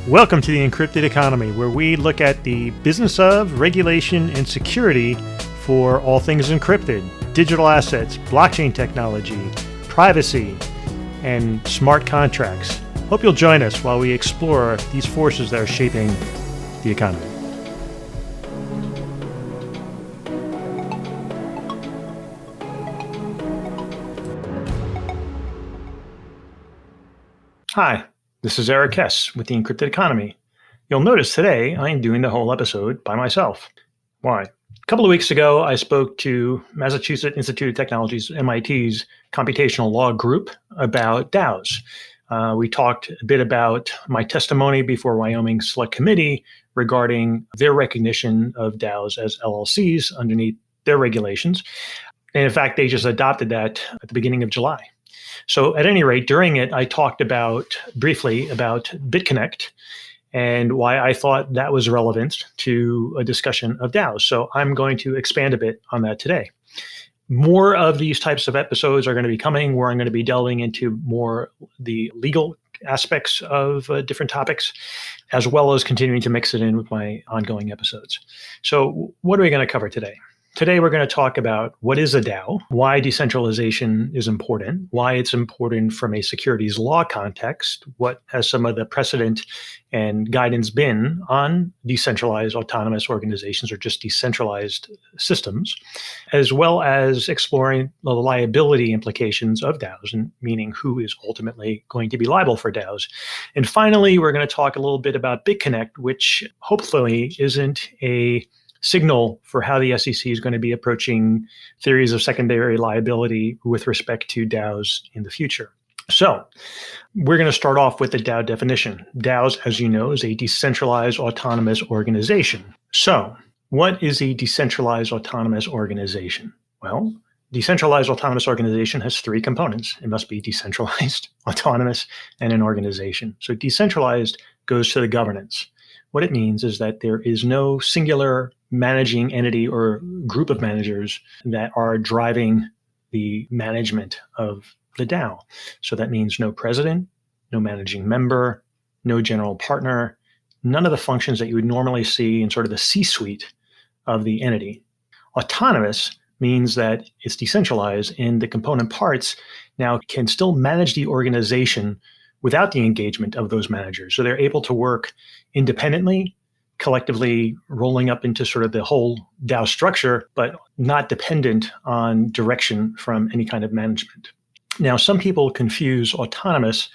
Welcome to the Encrypted Economy, where we look at the business of, regulation, and security for all things encrypted, digital assets, blockchain technology, privacy, and smart contracts. Hope you'll join us while we explore these forces that are shaping the economy. Hi, this is Eric Hess with the Encrypted Economy. You'll notice today I am doing the whole episode by myself. Why? A couple of weeks ago, I spoke to Massachusetts Institute of Technology's, MIT's computational law group about DAOs. We talked a bit about my testimony before Wyoming Select Committee regarding their recognition of DAOs as LLCs underneath their regulations. And in fact, they just adopted that at the beginning of July. So at any rate, during it, I talked briefly about Bitconnect and why I thought that was relevant to a discussion of DAOs. So I'm going to expand a bit on that today. More of these types of episodes are going to be coming where I'm going to be delving into more the legal aspects of different topics, as well as continuing to mix it in with my ongoing episodes. So what are we going to cover today? Today, we're going to talk about what is a DAO, why decentralization is important, why it's important from a securities law context, what has some of the precedent and guidance been on decentralized autonomous organizations or just decentralized systems, as well as exploring the liability implications of DAOs, and meaning who is ultimately going to be liable for DAOs. And finally, we're going to talk a little bit about Bitconnect, which hopefully isn't a signal for how the SEC is going to be approaching theories of secondary liability with respect to DAOs in the future. So we're going to start off with the DAO definition. DAOs, as you know, is a decentralized autonomous organization. So what is a decentralized autonomous organization? Well, decentralized autonomous organization has three components. It must be decentralized, autonomous, and an organization. So decentralized goes to the governance. What it means is that there is no singular managing entity or group of managers that are driving the management of the DAO. So that means no president, no managing member, no general partner, none of the functions that you would normally see in sort of the C-suite of the entity. Autonomous means that it's decentralized and the component parts now can still manage the organization without the engagement of those managers. So they're able to work independently, collectively rolling up into sort of the whole DAO structure, but not dependent on direction from any kind of management. Now, some people confuse autonomous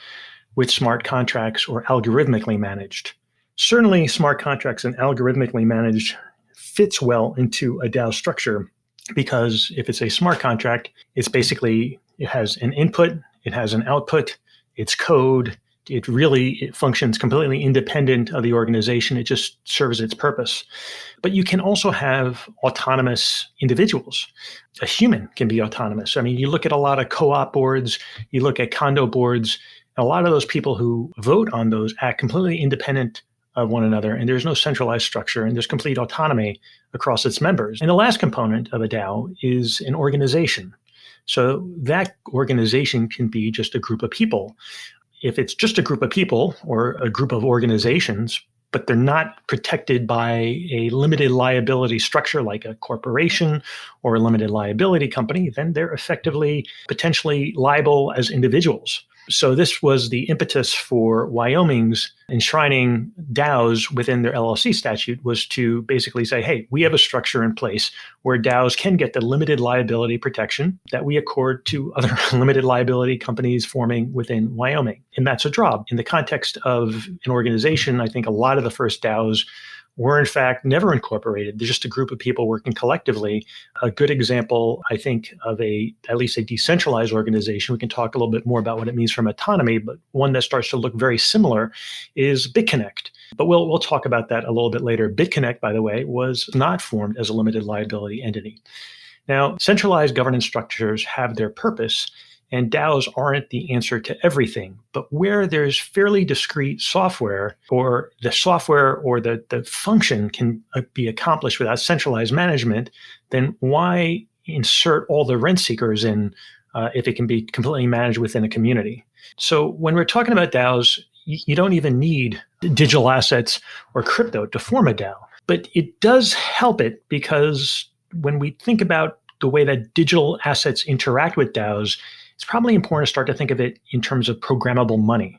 with smart contracts or algorithmically managed. Certainly, smart contracts and algorithmically managed fits well into a DAO structure because if it's a smart contract, it has an input, it has an output, it's code. It functions completely independent of the organization. It just serves its purpose. But you can also have autonomous individuals. A human can be autonomous. I mean, you look at a lot of co-op boards, you look at condo boards, a lot of those people who vote on those act completely independent of one another, and there's no centralized structure, and there's complete autonomy across its members. And the last component of a DAO is an organization. So that organization can be just a group of people. If it's just a group of people or a group of organizations, but they're not protected by a limited liability structure like a corporation or a limited liability company, then they're effectively potentially liable as individuals. So this was the impetus for Wyoming's enshrining DAOs within their LLC statute, was to basically say, hey, we have a structure in place where DAOs can get the limited liability protection that we accord to other limited liability companies forming within Wyoming. And that's a draw. In the context of an organization, I think a lot of the first DAOs were in fact never incorporated. They're just a group of people working collectively. A good example, I think, of at least a decentralized organization, we can talk a little bit more about what it means from autonomy, but one that starts to look very similar is Bitconnect. But we'll talk about that a little bit later. Bitconnect, by the way, was not formed as a limited liability entity. Now, centralized governance structures have their purpose, and DAOs aren't the answer to everything. But where there's fairly discrete software, or the software or the function can be accomplished without centralized management, then why insert all the rent seekers in if it can be completely managed within a community? So when we're talking about DAOs, you don't even need digital assets or crypto to form a DAO. But it does help it because when we think about the way that digital assets interact with DAOs, it's probably important to start to think of it in terms of programmable money,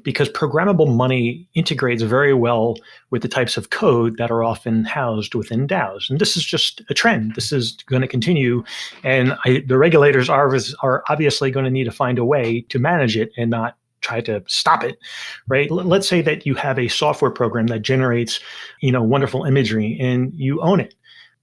because programmable money integrates very well with the types of code that are often housed within DAOs. And this is just a trend. This is going to continue. And the regulators are obviously going to need to find a way to manage it and not try to stop it, right? Let's say that you have a software program that generates, wonderful imagery and you own it.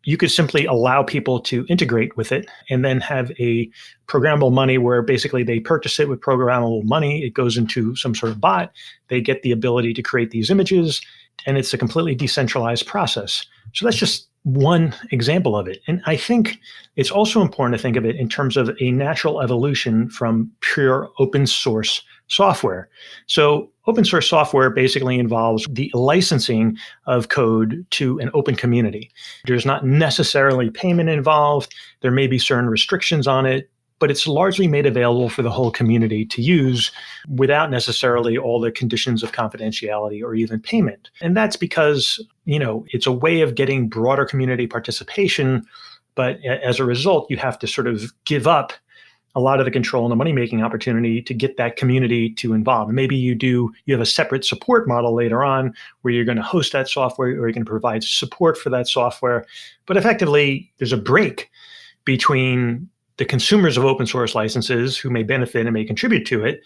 You could simply allow people to integrate with it and then have a programmable money where basically they purchase it with programmable money. It goes into some sort of bot. They get the ability to create these images, and it's a completely decentralized process. So that's just one example of it. And I think it's also important to think of it in terms of a natural evolution from pure open source software. So open source software basically involves the licensing of code to an open community. There's not necessarily payment involved. There may be certain restrictions on it, but it's largely made available for the whole community to use without necessarily all the conditions of confidentiality or even payment. And that's because, it's a way of getting broader community participation, but as a result, you have to sort of give up a lot of the control and the money-making opportunity to get that community to involve. And maybe you have a separate support model later on where you're going to host that software or you're going to provide support for that software. But effectively, there's a break between the consumers of open source licenses who may benefit and may contribute to it,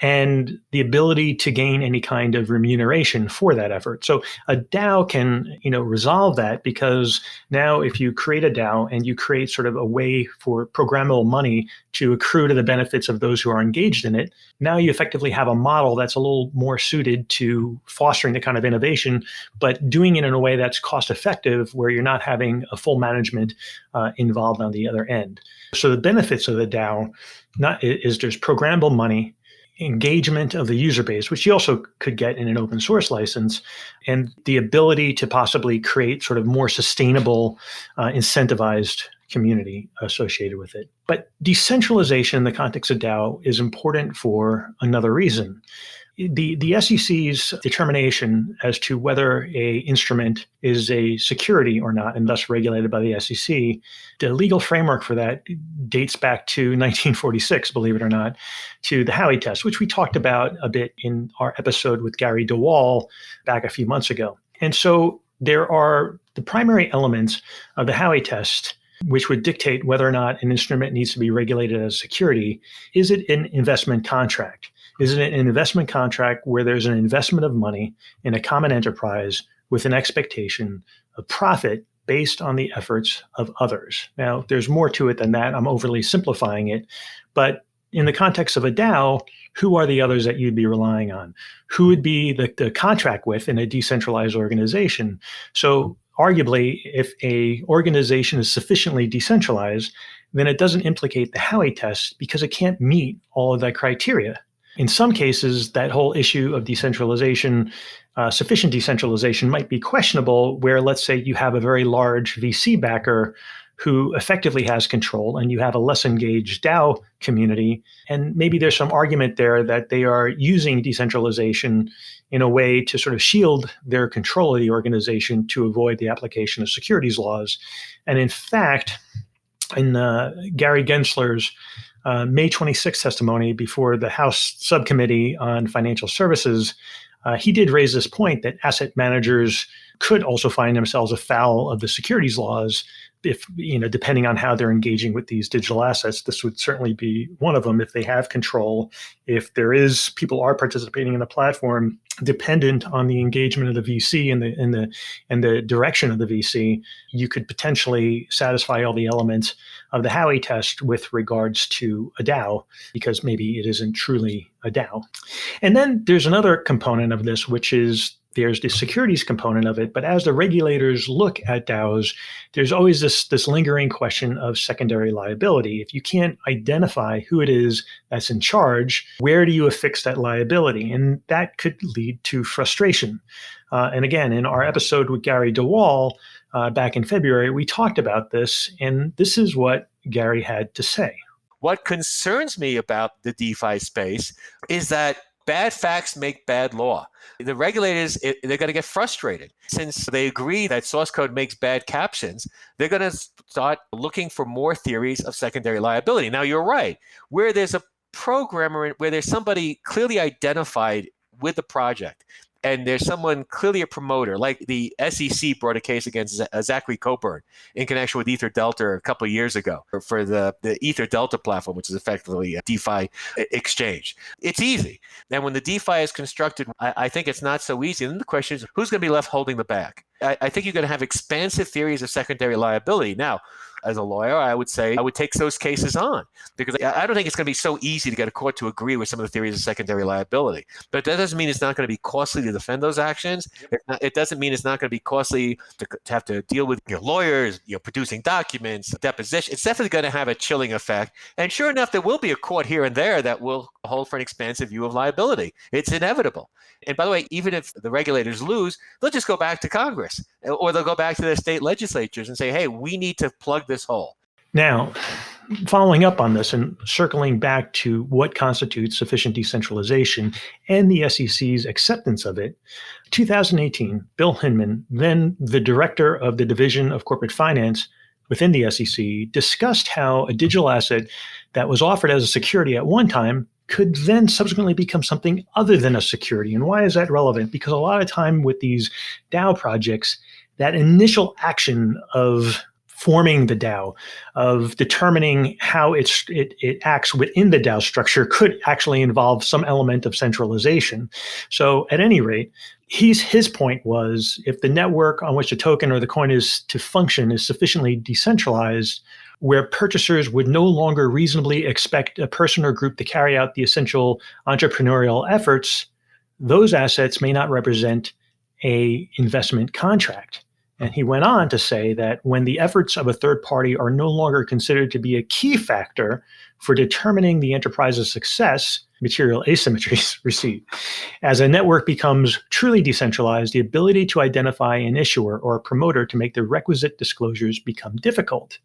and the ability to gain any kind of remuneration for that effort. So a DAO can, resolve that, because now if you create a DAO and you create sort of a way for programmable money to accrue to the benefits of those who are engaged in it, now you effectively have a model that's a little more suited to fostering the kind of innovation, but doing it in a way that's cost effective, where you're not having a full management involved on the other end. So the benefits of the DAO is there's programmable money, engagement of the user base, which you also could get in an open source license, and the ability to possibly create sort of more sustainable, incentivized community associated with it. But decentralization in the context of DAO is important for another reason. The SEC's determination as to whether a instrument is a security or not, and thus regulated by the SEC, the legal framework for that dates back to 1946, believe it or not, to the Howey test, which we talked about a bit in our episode with Gary DeWall back a few months ago. And so there are the primary elements of the Howey test which would dictate whether or not an instrument needs to be regulated as security. Is it an investment contract? Is it an investment contract where there's an investment of money in a common enterprise with an expectation of profit based on the efforts of others? Now, there's more to it than that. I'm overly simplifying it. But in the context of a DAO, who are the others that you'd be relying on? Who would be the contract with in a decentralized organization? So arguably, if a organization is sufficiently decentralized, then it doesn't implicate the Howey test because it can't meet all of that criteria. In some cases, that whole issue of decentralization, sufficient decentralization, might be questionable, where let's say you have a very large VC backer who effectively has control, and you have a less engaged DAO community. And maybe there's some argument there that they are using decentralization in a way to sort of shield their control of the organization to avoid the application of securities laws. And in fact, in Gary Gensler's May 26th testimony before the House Subcommittee on Financial Services, he did raise this point that asset managers could also find themselves afoul of the securities laws if, depending on how they're engaging with these digital assets. This would certainly be one of them. If they have control, if people are participating in the platform dependent on the engagement of the VC and the direction of the VC, you could potentially satisfy all the elements of the Howey test with regards to a DAO, because maybe it isn't truly a DAO. And then there's another component of this, which is there's the securities component of it. But as the regulators look at DAOs, there's always this lingering question of secondary liability. If you can't identify who it is that's in charge, where do you affix that liability? And that could lead to frustration. And again, in our episode with Gary DeWall back in February, we talked about this, and this is what Gary had to say. What concerns me about the DeFi space is that bad facts make bad law. The regulators, they're going to get frustrated. Since they agree that source code makes bad captions, they're going to start looking for more theories of secondary liability. Now, you're right. Where there's a programmer, where there's somebody clearly identified with the project, and there's someone clearly a promoter, like the SEC brought a case against Zachary Coburn in connection with Ether Delta a couple of years ago for the Ether Delta platform, which is effectively a DeFi exchange. It's easy. And when the DeFi is constructed, I think it's not so easy. And then the question is, who's going to be left holding the bag? I think you're going to have expansive theories of secondary liability. Now, as a lawyer, I would say I would take those cases on, because I don't think it's going to be so easy to get a court to agree with some of the theories of secondary liability. But that doesn't mean it's not going to be costly to defend those actions. It doesn't mean it's not going to be costly to have to deal with your lawyers, producing documents, deposition. It's definitely going to have a chilling effect. And sure enough, there will be a court here and there that will hold for an expansive view of liability. It's inevitable. And by the way, even if the regulators lose, they'll just go back to Congress, or they'll go back to their state legislatures and say, hey, we need to plug this hole. Now, following up on this and circling back to what constitutes sufficient decentralization and the SEC's acceptance of it, 2018, Bill Hinman, then the director of the Division of Corporate Finance within the SEC, discussed how a digital asset that was offered as a security at one time could then subsequently become something other than a security. And why is that relevant? Because a lot of time with these DAO projects, that initial action of forming the DAO, of determining how it acts within the DAO structure, could actually involve some element of centralization. So at any rate, his point was, if the network on which the token or the coin is to function is sufficiently decentralized, where purchasers would no longer reasonably expect a person or group to carry out the essential entrepreneurial efforts, those assets may not represent an investment contract. And he went on to say that when the efforts of a third party are no longer considered to be a key factor for determining the enterprise's success, material asymmetries recede. As a network becomes truly decentralized, the ability to identify an issuer or a promoter to make the requisite disclosures become difficult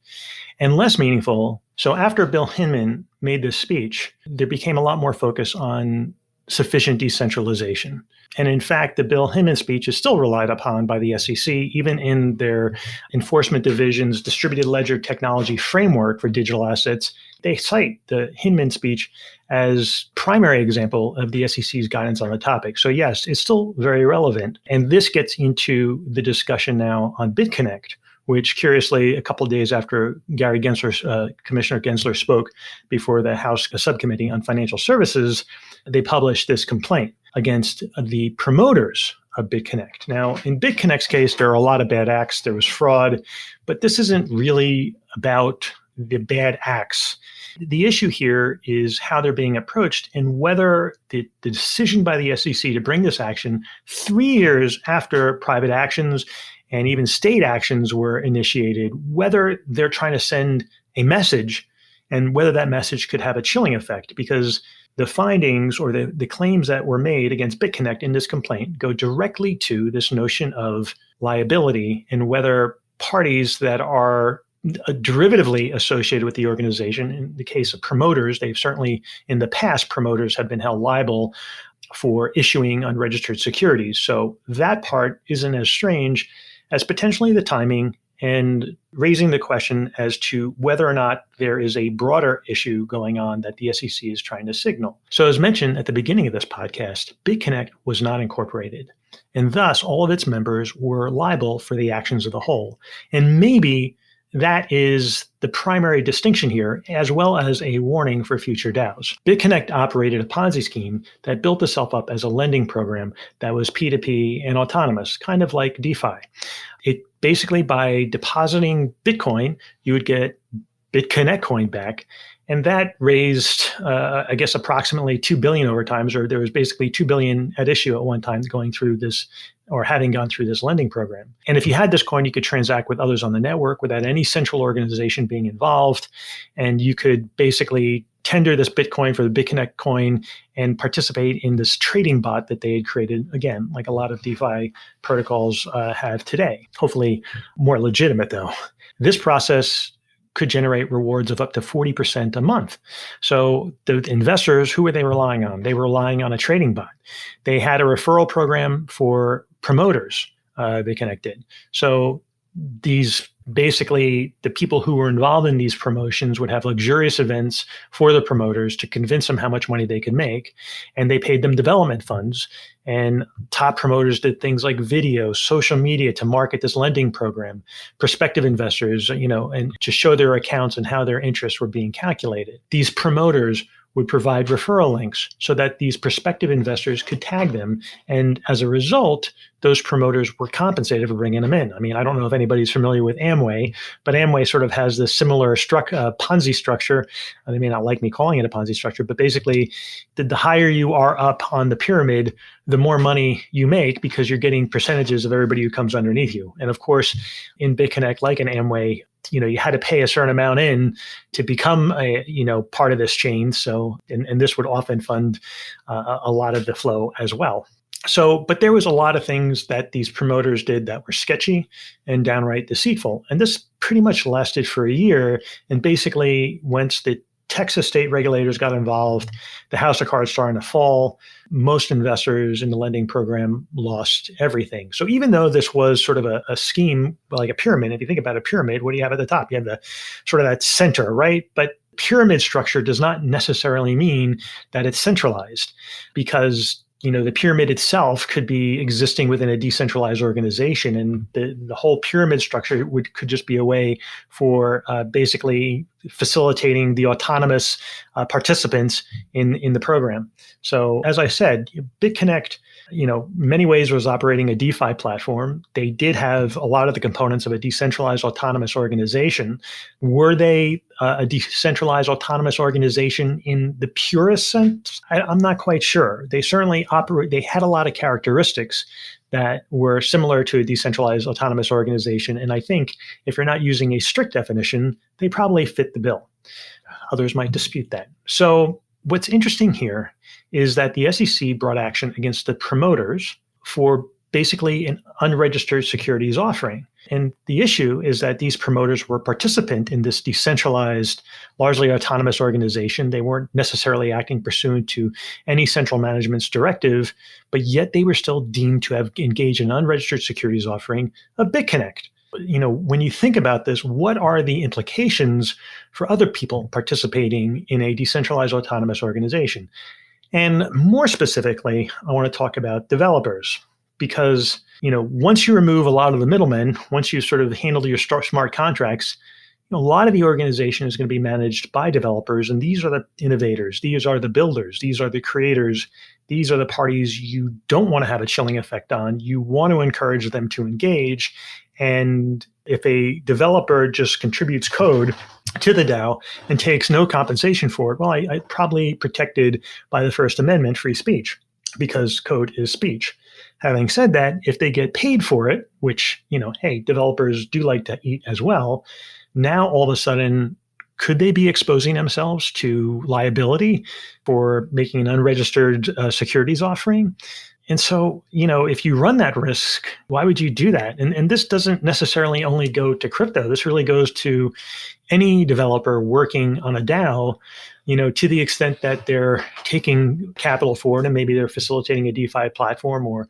and less meaningful. So after Bill Hinman made this speech, there became a lot more focus on sufficient decentralization. And in fact, the Bill Hinman speech is still relied upon by the SEC, even in their enforcement division's distributed ledger technology framework for digital assets. They cite the Hinman speech as primary example of the SEC's guidance on the topic. So yes, it's still very relevant. And this gets into the discussion now on Bitconnect, which curiously, a couple of days after Commissioner Gensler spoke before the House Subcommittee on Financial Services, they published this complaint against the promoters of Bitconnect. Now, in Bitconnect's case, there are a lot of bad acts. There was fraud, but this isn't really about the bad acts. The issue here is how they're being approached and whether the decision by the SEC to bring this action 3 years after private actions and even state actions were initiated, whether they're trying to send a message and whether that message could have a chilling effect, because the findings or the claims that were made against Bitconnect in this complaint go directly to this notion of liability and whether parties that are derivatively associated with the organization, in the case of promoters, they've certainly in the past, promoters have been held liable for issuing unregistered securities. So that part isn't as strange as potentially the timing and raising the question as to whether or not there is a broader issue going on that the SEC is trying to signal. So as mentioned at the beginning of this podcast, Bitconnect was not incorporated, and thus all of its members were liable for the actions of the whole. And maybe that is the primary distinction here, as well as a warning for future DAOs. Bitconnect operated a Ponzi scheme that built itself up as a lending program that was P2P and autonomous, kind of like DeFi. It basically, by depositing Bitcoin, you would get Bitconnect coin back. And that raised, I guess, approximately $2 billion over time, or there was basically $2 billion at issue at one time going through this, or having gone through this lending program. And if you had this coin, you could transact with others on the network without any central organization being involved. And you could basically tender this Bitcoin for the Bitconnect coin and participate in this trading bot that they had created, again, like a lot of DeFi protocols have today. Hopefully more legitimate, though. This process could generate rewards of up to 40% a month. So the investors, who were they relying on? They were relying on a trading bot. They had a referral program for promoters, Bitconnect did. So these basically the people who were involved in these promotions would have luxurious events for the promoters to convince them how much money they could make, and they paid them development funds. And top promoters did things like video, social media to market this lending program, prospective investors, and to show their accounts and how their interests were being calculated. These promoters would provide referral links so that these prospective investors could tag them. And as a result, those promoters were compensated for bringing them in. I mean, I don't know if anybody's familiar with Amway, but Amway sort of has this similar Ponzi structure. They may not like me calling it a Ponzi structure, but basically the higher you are up on the pyramid, the more money you make because you're getting percentages of everybody who comes underneath you. And of course, in Bitconnect, like in Amway, you had to pay a certain amount in to become part of this chain. So, and this would often fund a lot of the flow as well. So, but there was a lot of things that these promoters did that were sketchy and downright deceitful. And this pretty much lasted for a year. And basically, once the Texas state regulators got involved, the house of cards started to fall. Most investors in the lending program lost everything. So even though this was sort of a scheme, like a pyramid, if you think about a pyramid, what do you have at the top? You have the sort of that center, right? But pyramid structure does not necessarily mean that it's centralized, because the pyramid itself could be existing within a decentralized organization, and the whole pyramid structure could just be a way for basically facilitating the autonomous participants in the program. So as I said, Bitconnect, many ways was operating a DeFi platform. They did have a lot of the components of a decentralized autonomous organization. Were they a decentralized autonomous organization in the purest sense? I'm not quite sure. They certainly they had a lot of characteristics that were similar to a decentralized autonomous organization. And I think if you're not using a strict definition, they probably fit the bill. Others might dispute that. So what's interesting here is that the SEC brought action against the promoters for basically an unregistered securities offering. And the issue is that these promoters were participant in this decentralized, largely autonomous organization. They weren't necessarily acting pursuant to any central management's directive, but yet they were still deemed to have engaged in unregistered securities offering of Bitconnect. When you think about this, what are the implications for other people participating in a decentralized autonomous organization? And more specifically, I want to talk about developers, because once you remove a lot of the middlemen, once you sort of handle your smart contracts, a lot of the organization is going to be managed by developers, and these are the innovators, these are the builders, these are the creators, these are the parties you don't want to have a chilling effect on. You want to encourage them to engage. And if a developer just contributes code to the DAO and takes no compensation for it, well, I probably protected by the First Amendment, free speech, because code is speech. Having said that, if they get paid for it, which, hey, developers do like to eat as well, now all of a sudden, could they be exposing themselves to liability for making an unregistered securities offering? And so, if you run that risk, why would you do that? And this doesn't necessarily only go to crypto. This really goes to any developer working on a DAO, to the extent that they're taking capital forward and maybe they're facilitating a DeFi platform or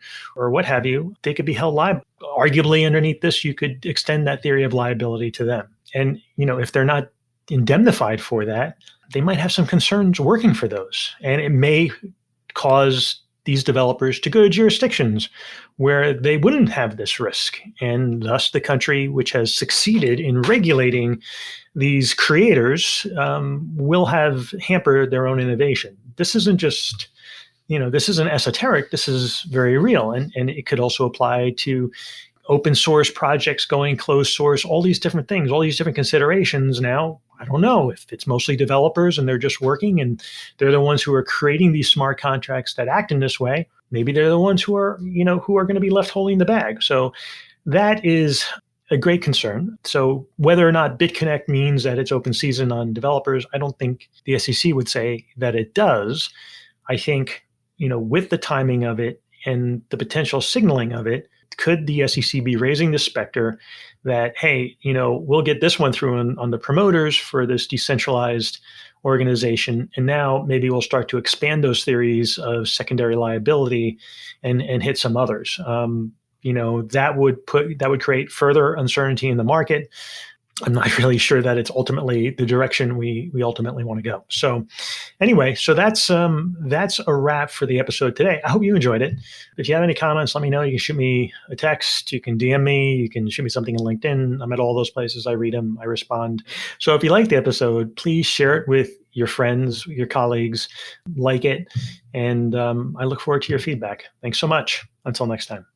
what have you, they could be held liable. Arguably, underneath this, you could extend that theory of liability to them. And, if they're not indemnified for that, they might have some concerns working for those. And it may cause these developers to go to jurisdictions where they wouldn't have this risk. And thus the country which has succeeded in regulating these creators will have hampered their own innovation. This isn't just, this isn't esoteric. This is very real. And it could also apply to open source projects going closed source, all these different things, all these different considerations. Now, I don't know if it's mostly developers and they're just working and they're the ones who are creating these smart contracts that act in this way. Maybe they're the ones who are going to be left holding the bag. So that is a great concern. So whether or not Bitconnect means that it's open season on developers, I don't think the SEC would say that it does. I think, with the timing of it and the potential signaling of it, could the SEC be raising the specter that, hey, we'll get this one through on the promoters for this decentralized organization, and now maybe we'll start to expand those theories of secondary liability and hit some others. That would create further uncertainty in the market. I'm not really sure that it's ultimately the direction we ultimately want to go. So anyway, so that's a wrap for the episode today. I hope you enjoyed it. If you have any comments, let me know. You can shoot me a text. You can DM me. You can shoot me something in LinkedIn. I'm at all those places. I read them. I respond. So if you like the episode, please share it with your friends, your colleagues. Like it. And I look forward to your feedback. Thanks so much. Until next time.